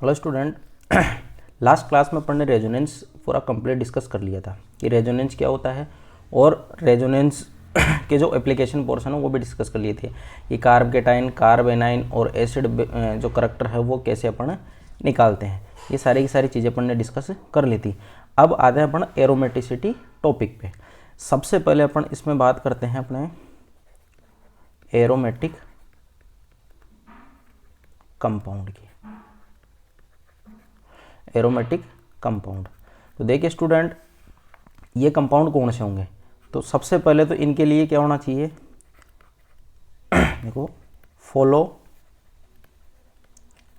Hello student, last class में अपन ने resonance पूरा कंप्लीट डिस्कस कर लिया था कि रेजोनेंस क्या होता है और रेजोनेंस के जो एप्लीकेशन पोर्शन है वो भी डिस्कस कर लिए थे कि कार्बकेटाइन, कार्बेनाइन और एसिड जो करैक्टर है वो कैसे अपन निकालते हैं। ये सारी की सारी चीज़ें अपन ने डिस्कस कर ली थी। अब आते हैं अपन एरोमेटिसिटी टॉपिक पे। सबसे पहले अपन इसमें बात करते हैं अपने एरोमेटिक कंपाउंड की। एरोमेटिक कंपाउंड, तो देखिए स्टूडेंट, ये कंपाउंड कौन से होंगे। तो सबसे पहले तो इनके लिए क्या होना चाहिए, देखो follow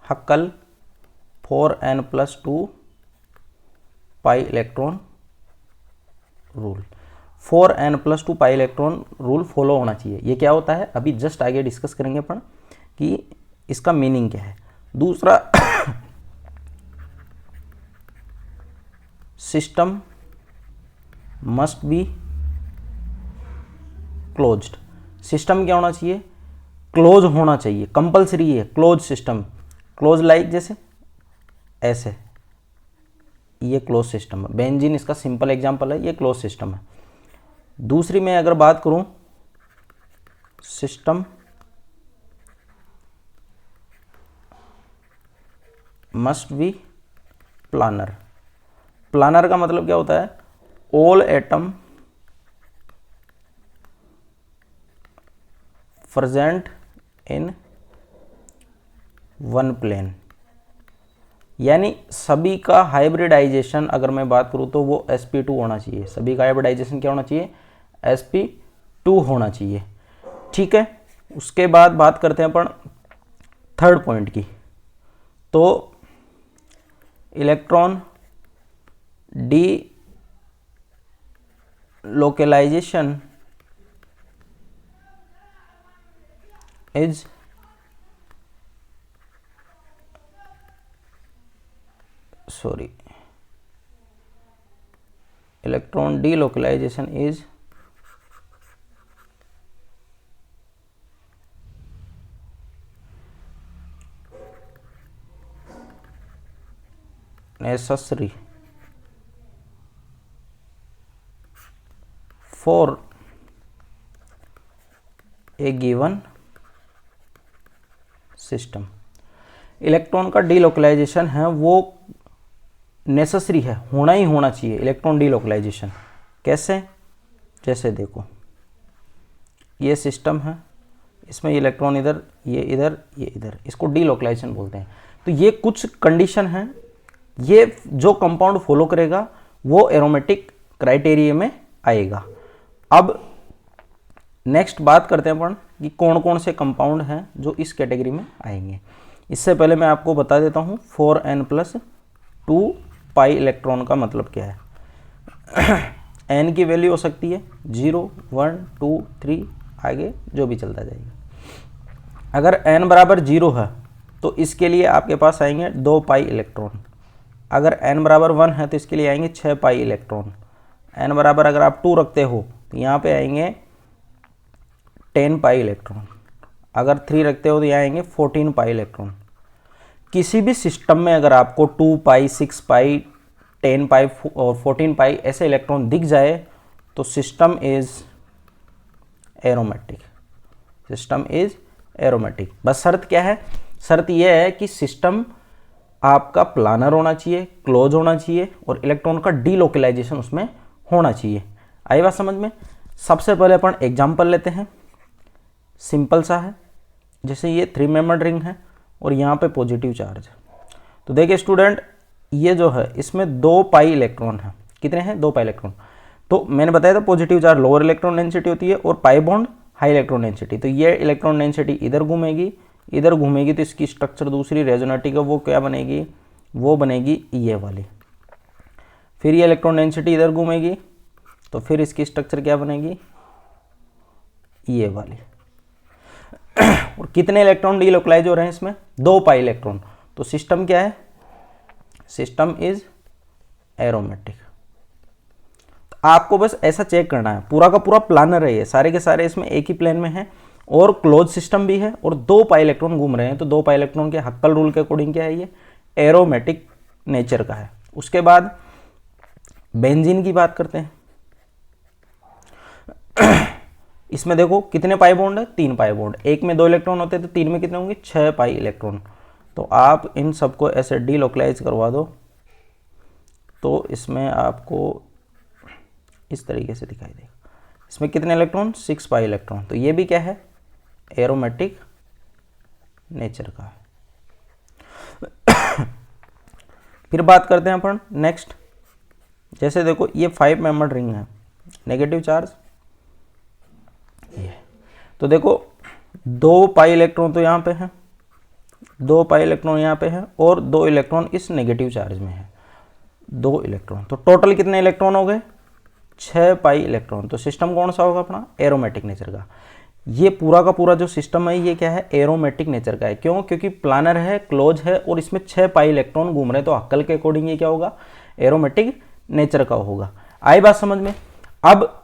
हक्कल 4n+2 pi electron rule. 4n+2 pi electron rule follow होना चाहिए। ये क्या होता है अभी जस्ट आगे डिस्कस करेंगे अपन कि इसका मीनिंग क्या है। दूसरा, system must be closed. System क्या होना चाहिए, क्लोज होना चाहिए, कंपलसरी है क्लोज सिस्टम। क्लोज लाइक जैसे ऐसे, ये क्लोज सिस्टम है। बेंजीन इसका सिंपल एग्जांपल है, ये क्लोज सिस्टम है। दूसरी में अगर बात करूं, system must be planar. Planar का मतलब क्या होता है, all atom present in one plane, यानी सभी का हाइब्रिडाइजेशन अगर मैं बात करूं तो वो sp2 होना चाहिए। सभी का हाइब्रिडाइजेशन क्या होना चाहिए, sp2 होना चाहिए। ठीक है, उसके बाद बात करते हैं अपन थर्ड पॉइंट की। तो electron D localisation is electron D localisation is necessary for a given system. Electron का डीलोकलाइजेशन है वो नेसेसरी है, होना ही होना चाहिए इलेक्ट्रॉन डीलोकलाइजेशन। कैसे, जैसे देखो ये सिस्टम है, इसमें इलेक्ट्रॉन इधर, ये इधर, ये इधर, इसको डीलोकलाइजेशन बोलते हैं। तो ये कुछ कंडीशन है, ये जो कंपाउंड फॉलो करेगा वो एरोमेटिक क्राइटेरिया में आएगा। अब नेक्स्ट बात करते हैं अपन कि कौन कौन से कंपाउंड हैं जो इस कैटेगरी में आएंगे। इससे पहले मैं आपको बता देता हूँ 4n+2 पाई इलेक्ट्रॉन का मतलब क्या है। n की वैल्यू हो सकती है 0, 1, 2, 3 आगे जो भी चलता जाएगा। अगर n बराबर 0 है तो इसके लिए आपके पास आएंगे 2 पाई इलेक्ट्रॉन। अगर n बराबर 1 है तो इसके लिए आएंगे 6 पाई इलेक्ट्रॉन। n बराबर अगर आप 2 रखते हो तो यहाँ पे आएंगे 10 पाई इलेक्ट्रॉन। अगर 3 रखते हो तो यहाँ आएंगे 14 पाई इलेक्ट्रॉन। किसी भी सिस्टम में अगर आपको 2 पाई, 6 पाई, 10 पाई और 14 पाई ऐसे इलेक्ट्रॉन दिख जाए तो system is aromatic. System is aromatic. बस शर्त क्या है, शर्त यह है कि सिस्टम आपका प्लानर होना चाहिए, क्लोज होना चाहिए और इलेक्ट्रॉन का डीलोकलाइजेशन उसमें होना चाहिए। आई बात समझ में। सबसे पहले अपन एग्जांपल लेते हैं, सिंपल सा है। जैसे ये 3 मेंबर्ड रिंग है और यहाँ पे पॉजिटिव चार्ज है। तो देखिए स्टूडेंट, ये जो है इसमें 2 पाई इलेक्ट्रॉन है। कितने हैं, 2 पाई इलेक्ट्रॉन। तो मैंने बताया था positive charge lower electron density होती है और pi bond high electron density. तो ये इलेक्ट्रॉन डेंसिटी इधर घूमेगी, इधर घूमेगी, तो इसकी स्ट्रक्चर दूसरी रेजोनेटिक है वो क्या बनेगी, वो बनेगी ये वाली। फिर ये इलेक्ट्रॉन डेंसिटी इधर घूमेगी तो फिर इसकी स्ट्रक्चर क्या बनेगी, ये वाली। और कितने इलेक्ट्रॉन डीलोकलाइज हो रहे हैं इसमें, 2 पाई इलेक्ट्रॉन। तो सिस्टम क्या है, सिस्टम इज एरोमेटिक। आपको बस ऐसा चेक करना है, पूरा का पूरा प्लानर है ये, सारे के सारे इसमें एक ही प्लेन में है और क्लोज सिस्टम भी है और 2 पाई इलेक्ट्रॉन घूम रहे हैं। तो 2 पाई इलेक्ट्रॉन के हक्कल रूल के अकॉर्डिंग क्या है, ये एरोमेटिक नेचर का है। उसके बाद बेंजीन की बात करते हैं। इसमें देखो कितने पाई बॉन्ड है, 3 पाई बॉन्ड। एक में 2 इलेक्ट्रॉन होते हैं तो 3 में कितने होंगे, 6 पाई इलेक्ट्रॉन। तो आप इन सबको ऐसे डीलोकलाइज करवा दो तो इसमें आपको इस तरीके से दिखाई देगा। इसमें कितने इलेक्ट्रॉन, 6 पाई इलेक्ट्रॉन। तो ये भी क्या है, एरोमेटिक नेचर का है। फिर बात करते हैं अपन नेक्स्ट। जैसे देखो ये 5 मेंबर्ड रिंग है, नेगेटिव चार्ज ये, तो देखो 2 पाई इलेक्ट्रॉन तो यहाँ पे है, 2 पाई इलेक्ट्रॉन यहाँ पे है और 2 इलेक्ट्रॉन इस नेगेटिव चार्ज में है, 2 इलेक्ट्रॉन। तो टोटल कितने इलेक्ट्रॉन हो गए, 6 पाई इलेक्ट्रॉन। तो सिस्टम कौन सा होगा अपना, एरोमेटिक नेचर का। ये पूरा का पूरा जो सिस्टम है ये क्या है, एरोमेटिक नेचर का है। क्यों, क्योंकि प्लानर है, क्लोज है और इसमें 6 पाई इलेक्ट्रॉन घूम रहे हैं। तो हक्कल के अकॉर्डिंग ये क्या होगा, एरोमेटिक नेचर का होगा। आई बात समझ में। अब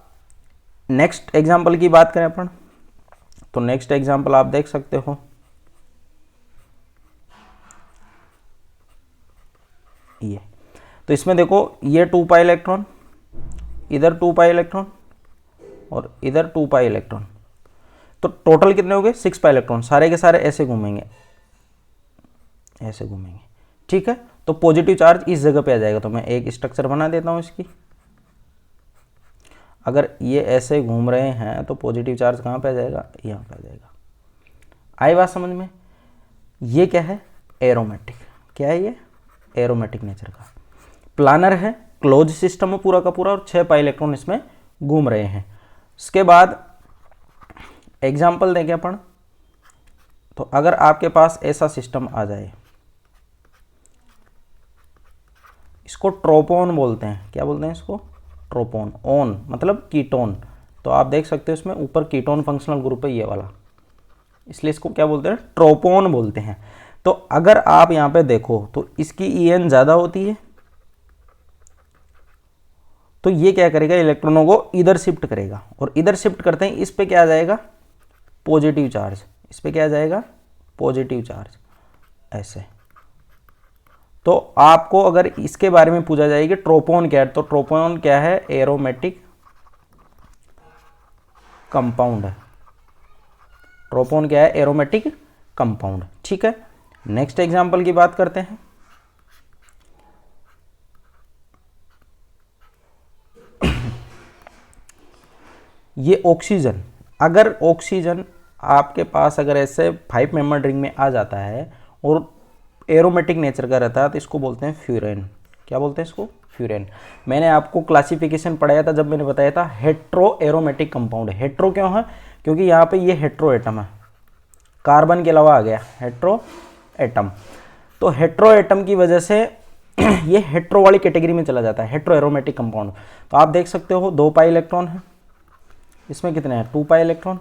नेक्स्ट एग्जाम्पल की बात करें अपन, तो नेक्स्ट एग्जाम्पल आप देख सकते हो, ये। तो इसमें देखो ये 2 पाई इलेक्ट्रॉन, इधर 2 पाई इलेक्ट्रॉन और इधर 2 पाई इलेक्ट्रॉन। तो टोटल कितने हो गए, 6 पाई इलेक्ट्रॉन। सारे के सारे ऐसे घूमेंगे, ऐसे घूमेंगे, ठीक है। तो पॉजिटिव चार्ज इस जगह पे आ जाएगा। तो मैं एक स्ट्रक्चर बना देता हूं इसकी। अगर ये ऐसे घूम रहे हैं तो पॉजिटिव चार्ज कहाँ पे आ जाएगा, यहाँ पे आ जाएगा। आई बात समझ में। ये क्या है, एरोमेटिक। क्या है ये, एरोमेटिक नेचर का। प्लानर है, क्लोज सिस्टम है पूरा का पूरा और 6 पाई इलेक्ट्रॉन इसमें घूम रहे हैं। उसके बाद एग्जाम्पल देंगे अपन। तो अगर आपके पास ऐसा सिस्टम आ जाए, इसको ट्रोपोन बोलते हैं। क्या बोलते हैं इसको, ट्रोपोन। ओन मतलब कीटोन। तो आप देख सकते हो इसमें ऊपर कीटोन फंक्शनल ग्रुप है ये वाला, इसलिए इसको क्या बोलते हैं, ट्रोपोन बोलते हैं। तो अगर आप यहाँ पे देखो तो इसकी EN ज़्यादा होती है, तो ये क्या करेगा, इलेक्ट्रॉनों को इधर शिफ्ट करेगा। और इधर शिफ्ट करते ही इस पे क्या आ जाएगा, पॉजिटिव चार्ज। इस पे क्या आ जाएगा, पॉजिटिव चार्ज, ऐसे। तो आपको अगर इसके बारे में पूछा जाए कि ट्रोपोन क्या है, तो ट्रोपोन क्या है, एरोमेटिक कंपाउंड है। ट्रोपोन क्या है, एरोमेटिक कंपाउंड, ठीक है। नेक्स्ट एग्जांपल की बात करते हैं। ये ऑक्सीजन। अगर ऑक्सीजन आपके पास अगर ऐसे 5 मेंबर रिंग में आ जाता है और एरोमेटिक नेचर का रहता है तो इसको बोलते हैं फ्यूरेन। क्या बोलते हैं इसको, फ्यूरेन। मैंने आपको क्लासिफिकेशन पढ़ाया था जब मैंने बताया था हेट्रो एरोमेटिक कंपाउंड। हेट्रो क्यों है, क्योंकि यहाँ पे ये हेट्रो एटम है, कार्बन के अलावा आ गया हेट्रो एटम। तो हेट्रो एटम की वजह से ये हेट्रो वाली कैटेगरी में चला जाता है, हेट्रो एरोमेटिक कंपाउंड। तो आप देख सकते हो 2 पाई इलेक्ट्रॉन है, इसमें कितने हैं, 2 पाई इलेक्ट्रॉन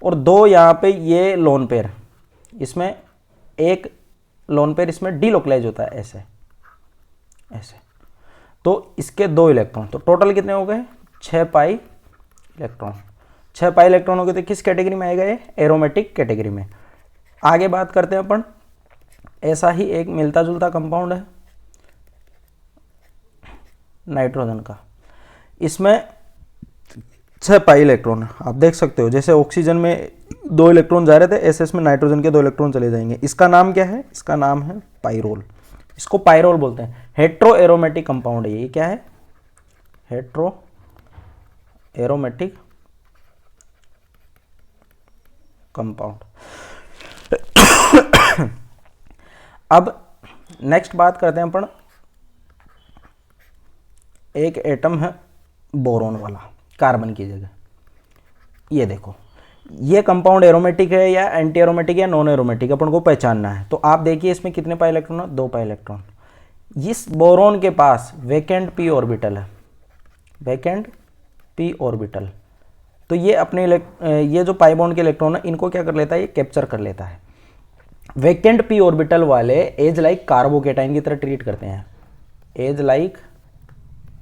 और 2 यहाँ पे ये लोन पेयर, इसमें एक लोन पेयर इसमें डीलोकलाइज होता है, ऐसे ऐसे। तो इसके 2 इलेक्ट्रॉन, तो टोटल कितने हो गए, 6 पाई इलेक्ट्रॉन। 6 पाई इलेक्ट्रॉन हो गए तो किस कैटेगरी में आएगा ये, एरोमेटिक कैटेगरी में। आगे बात करते हैं अपन, ऐसा ही एक मिलता जुलता कंपाउंड है नाइट्रोजन का। इसमें 6 पाई इलेक्ट्रॉन, आप देख सकते हो जैसे ऑक्सीजन में 2 इलेक्ट्रॉन जा रहे थे, ऐसे इसमें नाइट्रोजन के 2 इलेक्ट्रॉन चले जाएंगे। इसका नाम क्या है, इसका नाम है पाइरोल। इसको पाइरोल बोलते हैं। हेट्रो एरोमेटिक कंपाउंड है ये। क्या है, हेट्रो एरोमेटिक कंपाउंड। अब नेक्स्ट बात करते हैं अपन, एक एटम है बोरोन वाला, कार्बन की जगह। ये देखो, ये कंपाउंड एरोमेटिक है या एंटी एरोमेटिक या नॉन एरोमेटिक, अपन को पहचानना है। तो आप देखिए इसमें कितने पाई इलेक्ट्रॉन है, 2 पाई इलेक्ट्रॉन। इस बोरोन के पास वैकेंट p ऑर्बिटल है, वैकेंट p ऑर्बिटल। तो ये अपने ये जो पाई बॉन्ड के इलेक्ट्रॉन है इनको क्या कर लेता है, ये कैप्चर कर लेता है। वैकेंट p ऑर्बिटल वाले एज लाइक कार्बोकेटाइन की तरह ट्रीट करते हैं, एज लाइक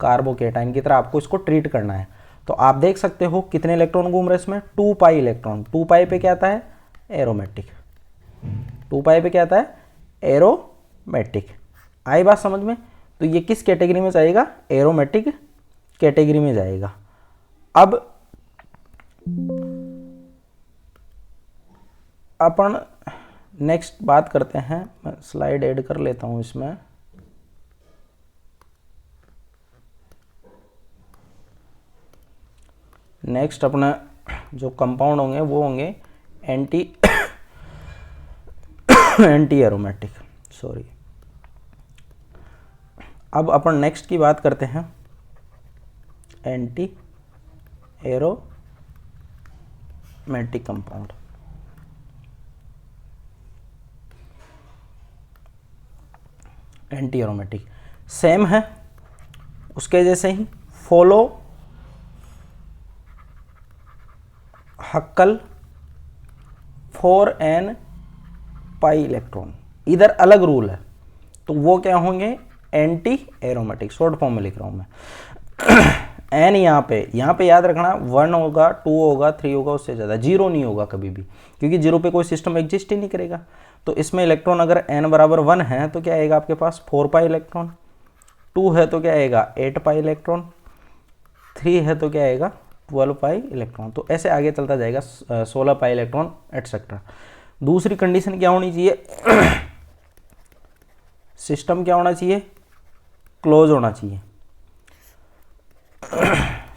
कार्बोकेटाइन की तरह आपको इसको ट्रीट करना है। तो आप देख सकते हो कितने इलेक्ट्रॉन घूम रहे हैं इसमें, 2 पाई इलेक्ट्रॉन। 2 पाई पे क्या आता है, एरोमेटिक। 2 पाई पे क्या आता है, एरोमेटिक। आई बात समझ में? तो ये किस कैटेगरी में जाएगा? एरोमेटिक कैटेगरी में जाएगा। अब अपन नेक्स्ट बात करते हैं, मैं स्लाइड ऐड कर लेता हूं इसमें। नेक्स्ट अपना जो कंपाउंड होंगे वो होंगे एंटी एरोमेटिक, सॉरी। अब अपन नेक्स्ट की बात करते हैं anti aromatic compound. Anti aromatic same है उसके जैसे ही, follow Huckel for n pi electron, इधर अलग रूल है, तो वो क्या होंगे? Anti aromatic. शॉर्ट फॉर्म में लिख रहा हूं मैं। एन यहाँ पे याद रखना 1 होगा, 2 होगा, 3 होगा, उससे ज़्यादा 0 नहीं होगा कभी भी, क्योंकि 0 पे कोई सिस्टम एग्जिस्ट ही नहीं करेगा। तो इसमें इलेक्ट्रॉन अगर n बराबर 1 है तो क्या आएगा आपके पास? 4 पाई इलेक्ट्रॉन। 2 है तो क्या आएगा? 8 पाई इलेक्ट्रॉन। 3 है तो क्या आएगा? 12 पाई इलेक्ट्रॉन। तो ऐसे आगे चलता जाएगा, 16 पाई इलेक्ट्रॉन एटसेट्रा। दूसरी कंडीशन क्या होनी चाहिए? सिस्टम क्या होना चाहिए? क्लोज होना चाहिए।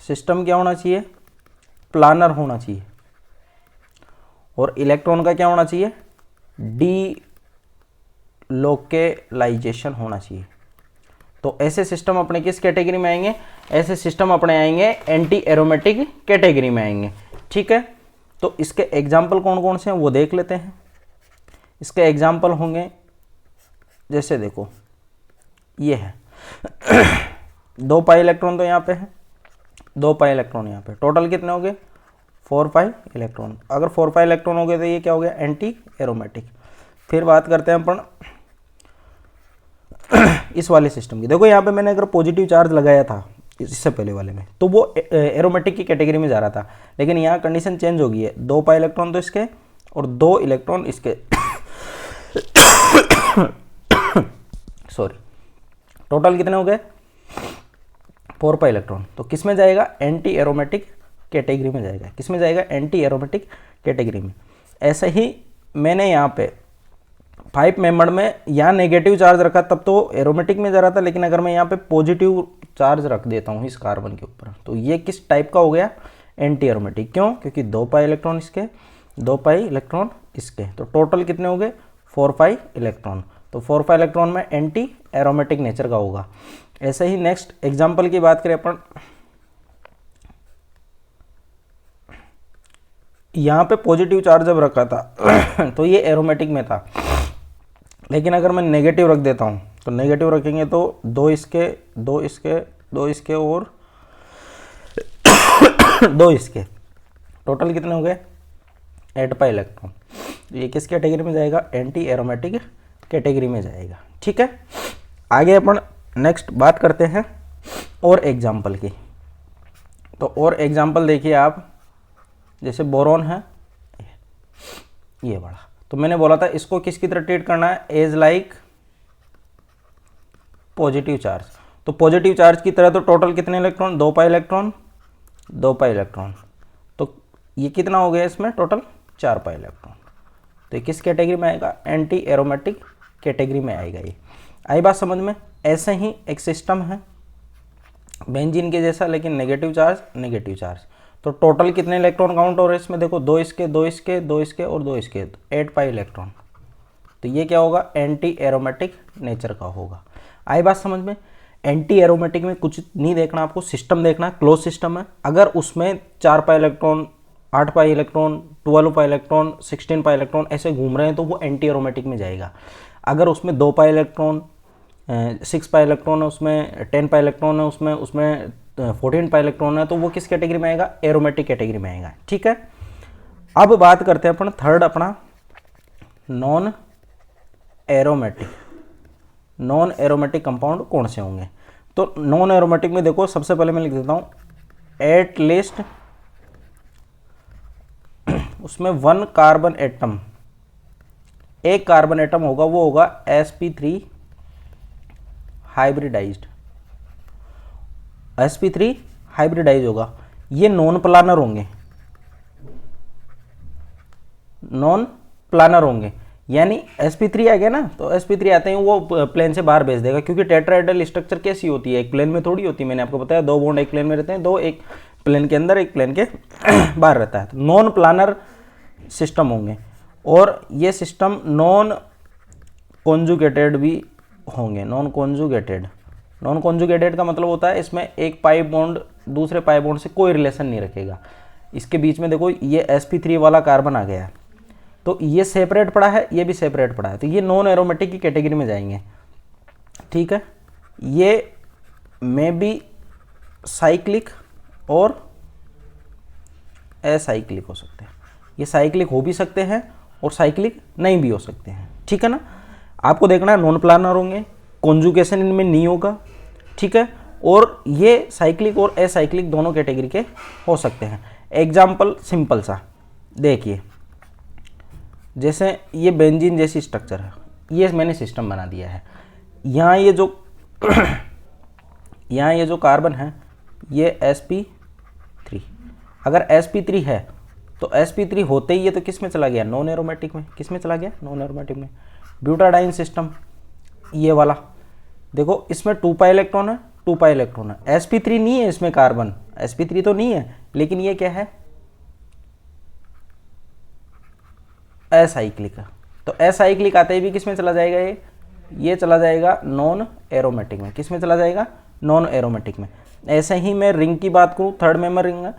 सिस्टम क्या होना चाहिए? प्लानर होना चाहिए। और इलेक्ट्रॉन का क्या होना चाहिए? डीलोकेलाइजेशन होना चाहिए। तो ऐसे सिस्टम अपने किस कैटेगरी में आएंगे? ऐसे सिस्टम अपने आएंगे एंटी एरोमेटिक कैटेगरी में आएंगे। ठीक है, तो इसके एग्जाम्पल कौन कौन से हैं वो देख लेते हैं। इसके एग्जाम्पल होंगे, जैसे देखो ये है 2 पाई इलेक्ट्रॉन तो यहाँ पे है, 2 पाई इलेक्ट्रॉन यहाँ पे, टोटल कितने हो गए? 4 पाई इलेक्ट्रॉन। अगर 4 पाई इलेक्ट्रॉन हो गए तो ये क्या हो गया? Anti aromatic. फिर बात करते हैं अपन इस वाले सिस्टम की। देखो यहाँ पे मैंने अगर पॉजिटिव चार्ज लगाया था इससे पहले वाले में, तो वो एरोमेटिक की कैटेगरी में जा रहा था, लेकिन यहाँ कंडीशन चेंज हो गई है। 2 पाई इलेक्ट्रॉन तो इसके और 2 इलेक्ट्रॉन इसके सॉरी, टोटल कितने हो गए? 4 पाई इलेक्ट्रॉन। तो किस में जाएगा? एंटी एरोमेटिक कैटेगरी में जाएगा। किस में जाएगा? एंटी एरोमेटिक कैटेगरी में। ऐसे ही मैंने यहाँ पे 5 मेंबर में यहाँ नेगेटिव चार्ज रखा तब तो एरोमेटिक में जा रहा था, लेकिन अगर मैं यहाँ पे पॉजिटिव चार्ज रख देता हूँ इस कार्बन के ऊपर, तो ये किस टाइप का हो गया? Anti aromatic. क्यों? क्योंकि 2 पाई इलेक्ट्रॉन इसके, 2 पाई इलेक्ट्रॉन इसके, तो टोटल कितने हो गए? 4 पाई इलेक्ट्रॉन। तो 4 पाई इलेक्ट्रॉन में एंटी एरोमेटिक नेचर का होगा। ऐसे ही नेक्स्ट एग्जाम्पल की बात करें अपन, यहाँ पे पॉजिटिव चार्ज जब रखा था तो ये एरोमेटिक में था, लेकिन अगर मैं नेगेटिव रख देता हूँ, तो नेगेटिव रखेंगे तो 2 इसके, 2 इसके, 2 इसके और 2 इसके, टोटल कितने हो गए? 8 पाई इलेक्ट्रॉन। ये किस कैटेगरी में जाएगा? एंटी एरोमेटिक कैटेगरी में जाएगा। ठीक है, आगे अपन नेक्स्ट बात करते हैं और एग्जाम्पल की। तो और एग्जाम्पल देखिए आप, जैसे बोरॉन है ये बड़ा, तो मैंने बोला था इसको किसकी तरह ट्रीट करना है? As like positive charge. तो पॉजिटिव चार्ज की तरह तो टोटल कितने electron? 2 pi electron, 2 pi electron, तो ये कितना हो गया इसमें? Total 4 pi electron. तो ये किस कैटेगरी में आएगा? एंटी एरोमेटिक कैटेगरी में आएगा। ये आई बात समझ में? ऐसे ही एक सिस्टम है बेंजीन के जैसा, लेकिन नेगेटिव चार्ज, नेगेटिव चार्ज। तो टोटल कितने इलेक्ट्रॉन काउंट हो रहे हैं इसमें? देखो 2 इसके, 2 इसके, 2 इसके और 2 इसके, 8 पाई इलेक्ट्रॉन। तो ये क्या होगा? एंटी एरोमेटिक नेचर का होगा। आई बात समझ में? एंटी एरोमेटिक में कुछ नहीं देखना आपको, सिस्टम देखना, क्लोज सिस्टम है। अगर उसमें 4 pi electron, 8 pi electron, 12 pi electron, 16 pi electron ऐसे घूम रहे हैं तो वो एंटी एरोमेटिक में जाएगा। अगर उसमें 2 पाई इलेक्ट्रॉन, 6 पाई इलेक्ट्रॉन है उसमें, 10 पाई इलेक्ट्रॉन है उसमें 14 पाई इलेक्ट्रॉन है, तो वो किस कैटेगरी में आएगा? एरोमेटिक कैटेगरी में आएगा। ठीक है, अब बात करते हैं अपन थर्ड अपना non aromatic. Non aromatic compound कौन से होंगे? तो नॉन एरोमेटिक में देखो, सबसे पहले मैं लिख देता हूँ एट लीस्ट उसमें 1 कार्बन एटम, एक कार्बन एटम होगा, वो होगा sp3 हाइब्रिडाइज्ड, sp3 हाइब्रिडाइज होगा। ये नॉन प्लानर होंगे, नॉन प्लानर होंगे, यानी sp3 आ गया ना, तो sp3 आते हैं वो प्लेन से बाहर भेज देगा, क्योंकि टेट्राहेड्रल स्ट्रक्चर कैसी होती है, एक प्लेन में थोड़ी होती है, मैंने आपको बताया 2 बॉन्ड एक प्लेन में रहते हैं, 2 एक प्लेन के अंदर एक प्लेन के बाहर रहता है। तो नॉन प्लानर सिस्टम होंगे, और ये सिस्टम नॉन कॉन्जुगेटेड भी होंगे। नॉन कॉन्जुगेटेड, नॉन कॉन्जुगेटेड का मतलब होता है इसमें एक पाई बॉन्ड दूसरे पाई बॉन्ड से कोई रिलेशन नहीं रखेगा। इसके बीच में देखो ये sp3 वाला कार्बन आ गया है, तो ये सेपरेट पड़ा है, ये भी सेपरेट पड़ा है, तो ये नॉन एरोमेटिक की कैटेगरी में जाएंगे। ठीक है, ये में भी साइक्लिक और असाइक्लिक हो सकते हैं। ये साइक्लिक हो भी सकते हैं और साइक्लिक नहीं भी हो सकते हैं। ठीक है ना, आपको देखना है नॉन प्लानर होंगे, कॉन्जुगेशन इनमें नहीं होगा। ठीक है, और ये साइक्लिक और असाइक्लिक दोनों कैटेगरी के हो सकते हैं। एग्जाम्पल सिंपल सा देखिए, जैसे ये बेंजीन जैसी स्ट्रक्चर है, ये मैंने सिस्टम बना दिया है। यहाँ ये जो यहाँ ये जो कार्बन है ये sp3, अगर sp3 है तो sp3 होते ही ये तो किस में चला गया, नॉन एरोमेटिक में। किस में चला गया, नॉन एरोमेटिक में। ब्यूटाडाइन सिस्टम ये वाला देखो, इसमें 2 पाई इलेक्ट्रॉन है, 2 पाई इलेक्ट्रॉन है, sp3 नहीं है इसमें, कार्बन sp3 तो नहीं है, लेकिन ये क्या है, असाइक्लिक। तो असाइक्लिक आते ही भी किस में चला जाएगा, ये चला जाएगा नॉन एरोमेटिक में। किस में चला जाएगा, नॉन एरोमेटिक में। ऐसे ही मैं रिंग की बात करूँ, थर्ड मेंबर रिंग है,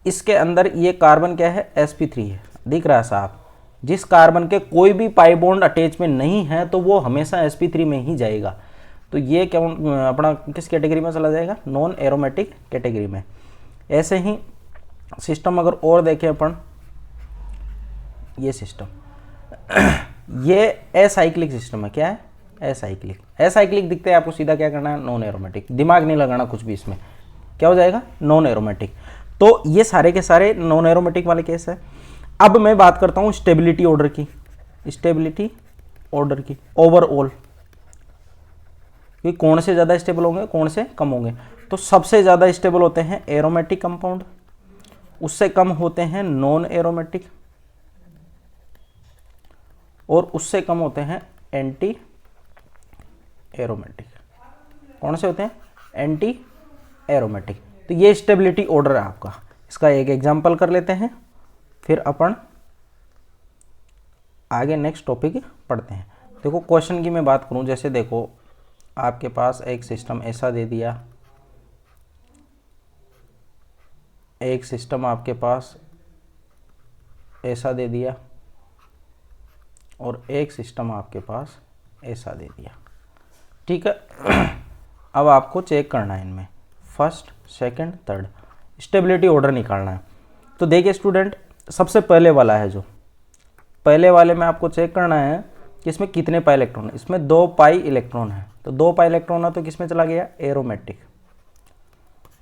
इसके अंदर ये कार्बन क्या है, sp3 है, दिख रहा है साहब। जिस कार्बन के कोई भी पाई बॉन्ड अटैच में नहीं है तो वो हमेशा sp3 में ही जाएगा। तो ये क्या अपना किस कैटेगरी में चला जाएगा, नॉन एरोमेटिक कैटेगरी में। ऐसे ही सिस्टम अगर और देखें अपन, ये सिस्टम ये असाइक्लिक सिस्टम है। क्या है, असाइक्लिक। असाइक्लिक दिखते हैं आपको, सीधा क्या करना है, नॉन एरोमेटिक, दिमाग नहीं लगाना कुछ भी इसमें, क्या हो जाएगा, नॉन एरोमेटिक। तो ये सारे के सारे नॉन एरोमेटिक वाले केस है। अब मैं बात करता हूँ स्टेबिलिटी ऑर्डर की, स्टेबिलिटी ऑर्डर की ओवरऑल, कि कौन से ज़्यादा स्टेबल होंगे, कौन से कम होंगे। तो सबसे ज़्यादा स्टेबल होते हैं एरोमेटिक कंपाउंड, उससे कम होते हैं नॉन एरोमेटिक, और उससे कम होते हैं एंटी एरोमेटिक। कौन से होते हैं, एंटी एरोमेटिक। तो ये स्टेबिलिटी ऑर्डर है आपका। इसका एक एग्जांपल कर लेते हैं, फिर अपन आगे नेक्स्ट टॉपिक पढ़ते हैं। देखो क्वेश्चन की मैं बात करूं, जैसे देखो आपके पास एक सिस्टम ऐसा दे दिया, एक सिस्टम आपके पास ऐसा दे दिया, और एक सिस्टम आपके पास ऐसा दे दिया। ठीक है, अब आपको चेक करना है इनमें first, second, third, stability order निकालना है। तो देखिए स्टूडेंट, सबसे पहले वाला है, जो पहले वाले में आपको चेक करना है कि इसमें कितने पाई इलेक्ट्रॉन है। इसमें 2 पाई इलेक्ट्रॉन है, तो 2 पाई इलेक्ट्रॉन है तो किस में चला गया, एरोमेटिक।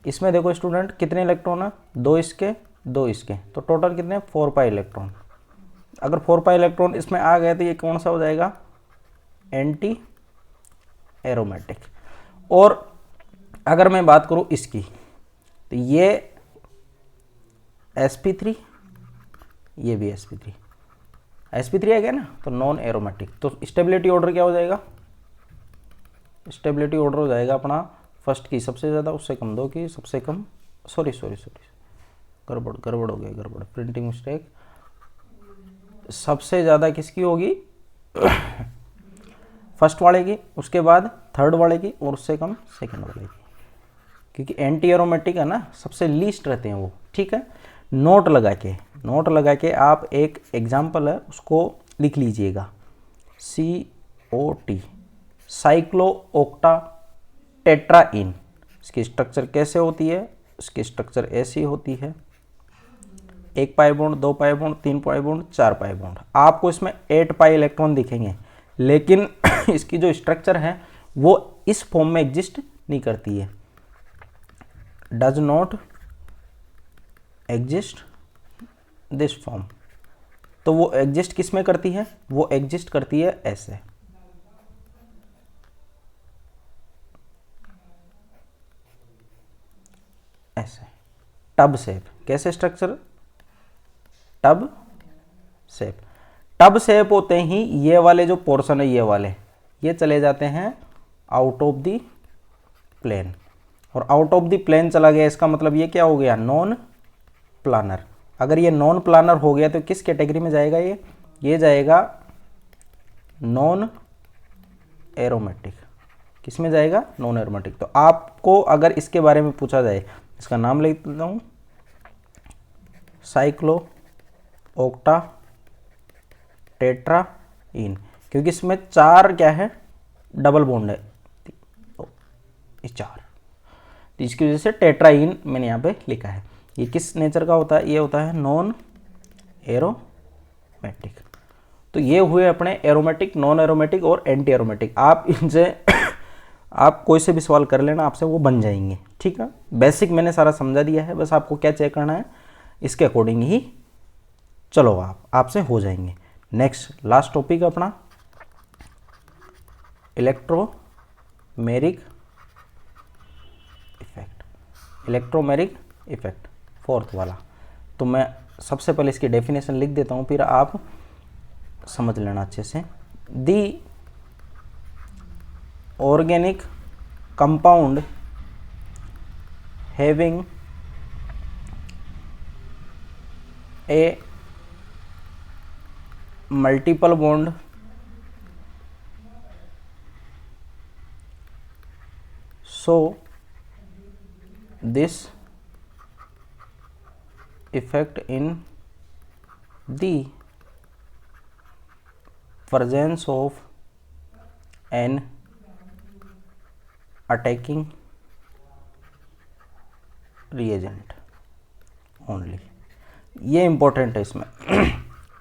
इसमें देखो स्टूडेंट कितने इलेक्ट्रॉन है, 2 इसके 2 इसके, तो टोटल कितने, 4 पाई इलेक्ट्रॉन। अगर 4 पाई इलेक्ट्रॉन इसमें आ गए तो ये कौन सा हो जाएगा, एंटी एरोमेटिक। और अगर मैं बात करूं इसकी, तो ये sp3, ये भी sp3 आ गया ना, तो नॉन एरोमेटिक। तो स्टेबिलिटी ऑर्डर क्या हो जाएगा, स्टेबिलिटी ऑर्डर हो जाएगा अपना फर्स्ट की सबसे ज़्यादा, उससे कम 2 की सबसे कम, सॉरी गड़बड़ हो गया, गड़बड़, प्रिंटिंग मिस्टेक। सबसे ज़्यादा किसकी होगी, फर्स्ट वाले की, उसके बाद थर्ड वाले की, और उससे कम सेकंड वाले की, क्योंकि एंटी एरोमेटिक है ना, सबसे लीस्ट रहते हैं वो। ठीक है, नोट लगा के आप एक एग्जाम्पल है उसको लिख लीजिएगा, COT, साइक्लो ऑक्टा टेट्राइन। इसकी स्ट्रक्चर कैसे होती है, इसकी स्ट्रक्चर ऐसी होती है, 1 pi bond, 2 pi bond, 3 pi bond, 4 pi bond. आपको इसमें 8 पाई इलेक्ट्रॉन दिखेंगे, लेकिन इसकी जो स्ट्रक्चर है वो इस फॉर्म में एग्जिस्ट नहीं करती है, does not exist this form. तो वो एग्जिस्ट किस में करती है, वो एग्जिस्ट करती है ऐसे, टब शेप। कैसे structure? Tub shape. Tub shape होते ही ये वाले जो पोर्शन है ये वाले ये चले जाते हैं आउट ऑफ द प्लेन, और आउट ऑफ द प्लेन चला गया इसका मतलब ये क्या हो गया? Non planner. अगर ये नॉन प्लानर हो गया तो किस कैटेगरी में जाएगा? ये जाएगा नॉन एरोमेटिक। किस में जाएगा? Non aromatic. तो आपको अगर इसके बारे में पूछा जाए, इसका नाम लिख देता हूँ, साइक्लो ऑक्टा टेट्राइन, क्योंकि इसमें 4 क्या है? डबल बॉन्ड है, तो ये 4, तो इसकी वजह से टेट्राइन मैंने यहाँ पे लिखा है। ये किस नेचर का होता है? ये होता है नॉन एरोमेटिक। तो ये हुए अपने एरोमेटिक, नॉन एरोमेटिक और एंटी एरोमेटिक। आप इनसे आप कोई से भी सवाल कर लेना, आपसे वो बन जाएंगे। ठीक है, बेसिक मैंने सारा समझा दिया है, बस आपको क्या चेक करना है, इसके अकॉर्डिंग ही चलो आपसे हो जाएंगे। नेक्स्ट लास्ट टॉपिक अपना electromeric effect. Electromeric effect fourth वाला। तो मैं सबसे पहले इसकी डेफिनेशन लिख देता हूँ, फिर आप समझ लेना अच्छे से। The organic compound having a multiple bond so this effect in the presence of an attacking reagent only। ये इंपॉर्टेंट है इसमें।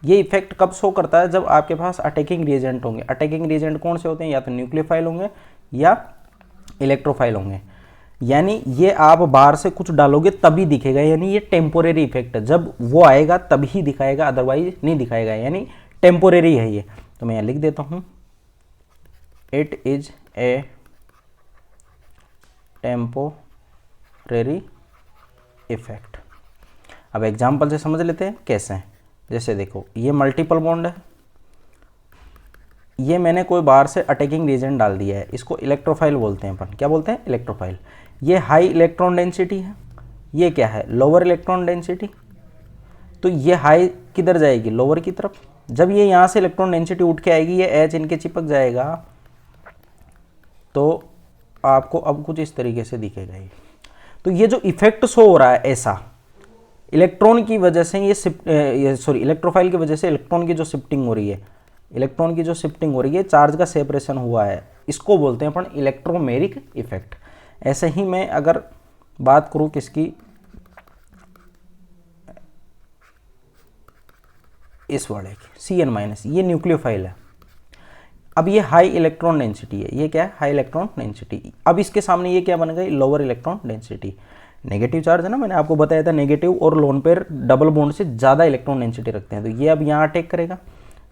ये इफेक्ट कब शो करता है? जब आपके पास अटैकिंग रिएजेंट होंगे। अटैकिंग रिएजेंट कौन से होते हैं? या तो न्यूक्लियोफाइल होंगे या इलेक्ट्रोफाइल होंगे। यानी ये आप बाहर से कुछ डालोगे तभी दिखेगा, यानी ये टेम्पोरेरी इफेक्ट है। जब वो आएगा तभी दिखाएगा, अदरवाइज नहीं दिखाएगा, यानी टेम्पोरेरी है ये। तो मैं यहाँ लिख देता हूँ, it is a temporary effect. अब एग्जाम्पल से समझ लेते हैं कैसे हैं। जैसे देखो, ये मल्टीपल बॉन्ड है, ये मैंने कोई बाहर से अटैकिंग रिएजेंट डाल दिया है, इसको इलेक्ट्रोफाइल बोलते हैं अपन। क्या बोलते हैं? इलेक्ट्रोफाइल। ये हाई इलेक्ट्रॉन डेंसिटी है, ये क्या है? Lower electron density. तो ये हाई किधर जाएगी? लोअर की तरफ। जब ये यहाँ से इलेक्ट्रॉन डेंसिटी उठ के आएगी, ये एच इनके चिपक जाएगा, तो आपको अब कुछ इस तरीके से दिखेगा ये। तो ये जो इफेक्ट शो हो रहा है ऐसा, इलेक्ट्रॉन की वजह से इलेक्ट्रोफाइल की वजह से इलेक्ट्रॉन की जो शिफ्टिंग हो रही है, इलेक्ट्रॉन की जो शिफ्टिंग हो रही है, चार्ज का सेपरेशन हुआ है, इसको बोलते हैं अपन इलेक्ट्रोमेरिक इफेक्ट। ऐसे ही मैं अगर बात करूं किसकी, इस वाले की Cn-, ये न्यूक्लियोफाइल है। अब ये हाई इलेक्ट्रॉन डेंसिटी है, ये क्या है? High electron density. अब इसके सामने ये क्या बन गई? Lower electron density. Negative charge है ना, मैंने आपको बताया था नेगेटिव और लोन पेयर डबल बॉन्ड से ज़्यादा इलेक्ट्रॉन डेंसिटी रखते हैं। तो ये अब यहाँ अटैक करेगा।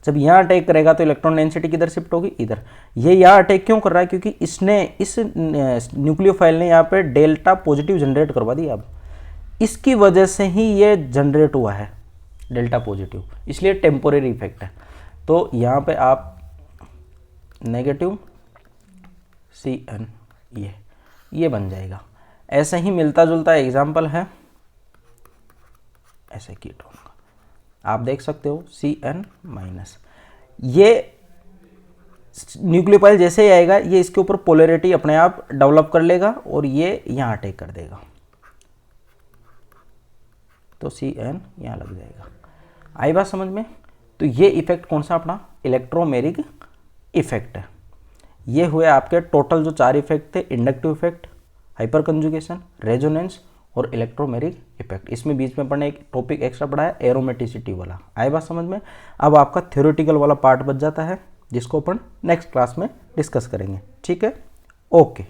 जब यहाँ अटैक करेगा तो इलेक्ट्रॉन डेंसिटी किधर शिफ्ट होगी? इधर। ये यहाँ अटैक क्यों कर रहा है? क्योंकि इसने इस न्यूक्लियोफाइल ने यहाँ पे डेल्टा पॉजिटिव जनरेट करवा दिया। अब इसकी वजह से ही ये जनरेट हुआ है डेल्टा पॉजिटिव, इसलिए टेम्पोरेरी इफेक्ट है। तो यहाँ पे आप नेगेटिव Cn ये बन जाएगा। ऐसे ही मिलता जुलता एग्जाम्पल है ऐसे कीटोन का, आप देख सकते हो Cn-। ये न्यूक्लियोफाइल जैसे ही आएगा, ये इसके ऊपर पोलैरिटी अपने आप डेवलप कर लेगा और ये यहाँ अटैक कर देगा, तो Cn यहाँ लग जाएगा। आई बात समझ में? तो ये इफेक्ट कौन सा? अपना इलेक्ट्रोमेरिक इफेक्ट है। ये हुए आपके टोटल जो 4 इफेक्ट थे, inductive effect, hyper conjugation, resonance और इलेक्ट्रोमेरिक इफेक्ट। इसमें बीच में अपन एक टॉपिक एक्स्ट्रा पढ़ा है, एरोमेटिसिटी वाला। आई बात समझ में? अब आपका थ्योरेटिकल वाला पार्ट बच जाता है, जिसको अपन नेक्स्ट क्लास में डिस्कस करेंगे। ठीक है, ओके।